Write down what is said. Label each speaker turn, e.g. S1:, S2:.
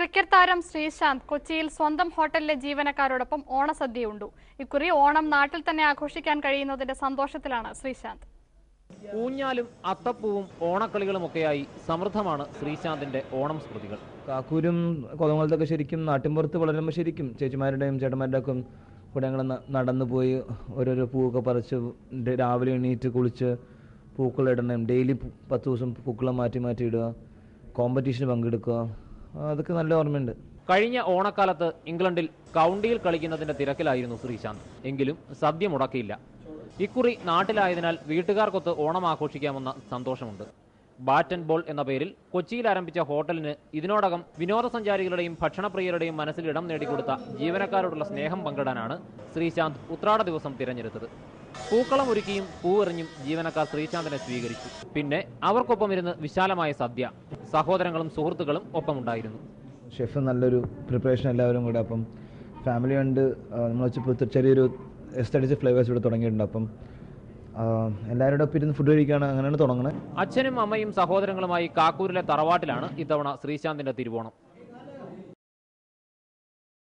S1: Cricket താരം ശ്രീശാന്ത് കൊച്ചിയിൽ സ്വന്തം ഹോട്ടലിലെ ജീവനക്കാരോടൊപ്പം ഓണസദ്യയുണ്ടു. ഇക്കുറി ഓണം നാട്ടിൽ തന്നെ ആഘോഷിക്കാൻ കഴിയുന്നതിന്റെ സന്തോഷത്തിലാണ് ശ്രീശാന്ത്.
S2: ഊഞ്ഞാലും അത്തപ്പൂവും ഓണക്കളികളുമൊക്കെയായി സമൃദ്ധമാണ് ശ്രീശാന്തിന്റെ ഓണം സ്മൃതികൾ.
S3: കാക്കൂരും കൊതങ്ങളത്തൊക്കെ ശരിക്കും നാട്ടിൻപുറത്ത് വളരുമ്പോൾ ശരിക്കും ചേച്ചിമാരുടെയും ചേട്ടന്മാരുടെ ഒക്കെ കൂടെ ഞങ്ങൾ നടന്നു പോയി ഓരോരോ പൂവൊക്കെ പറിച്ച് രാവിലെ എണീറ്റ് കുളിച്ച് പൂക്കളിടണം. ഡെയിലി 10 ദിവസം പൂക്കളം മാറ്റി മാറ്റി ഇടുക, കോമ്പറ്റീഷന് പങ്കെടുക്കുക, അതൊക്കെ നല്ല ഓർമ്മയുണ്ട്.
S2: കഴിഞ്ഞ ഓണക്കാലത്ത് ഇംഗ്ലണ്ടിൽ കൗണ്ടിയിൽ കളിക്കുന്നതിന്റെ തിരക്കിലായിരുന്നു ശ്രീശാന്ത്. എങ്കിലും സദ്യ മുടക്കിയില്ല. ഇക്കുറി നാട്ടിലായതിനാൽ വീട്ടുകാർക്കൊത്ത് ഓണം ആഘോഷിക്കാമെന്ന സന്തോഷമുണ്ട്. ബാറ്റ് ആൻഡ് ബോൾ എന്ന പേരിൽ കൊച്ചിയിൽ ആരംഭിച്ച ഹോട്ടലിന് ഇതിനോടകം വിനോദസഞ്ചാരികളുടെയും ഭക്ഷണപ്രിയരുടെയും മനസ്സിൽ ഇടം നേടിക്കൊടുത്ത ജീവനക്കാരോടുള്ള സ്നേഹം പങ്കിടാനാണ് ശ്രീശാന്ത് ഉത്രാട ദിവസം തിരഞ്ഞെടുത്തത്. പൂക്കളം ഒരുക്കിയും പൂവെറിഞ്ഞും ജീവനക്കാർ ശ്രീശാന്തിനെ സ്വീകരിച്ചു. പിന്നെ അവർക്കൊപ്പം ഇരുന്ന് വിശാലമായ സദ്യ. സഹോദരങ്ങളും സുഹൃത്തുക്കളും ഒപ്പമുണ്ടായിരുന്നു.
S3: ഷെഫ് നല്ലൊരു പ്രിപ്പറേഷൻ എല്ലാവരും കൂടെ. അപ്പം ഫാമിലി ഉണ്ട്, നമ്മൾ ചെറിയൊരു എസ്തഡിച്ച് ഫ്ലേവേഴ്സ് ഇവിടെ തുടങ്ങിയിട്ടുണ്ട്. അപ്പം എല്ലാവരുടെ ഒപ്പം ഇരുന്ന് ഫുഡ് കഴിക്കുകയാണ്, അങ്ങനെയാണ് തുടങ്ങണത്.
S2: അച്ഛനും അമ്മയും സഹോദരങ്ങളുമായി കാക്കൂരിലെ തറവാട്ടിലാണ് ഇത്തവണ ശ്രീശാന്തിന്റെ തിരുവോണം.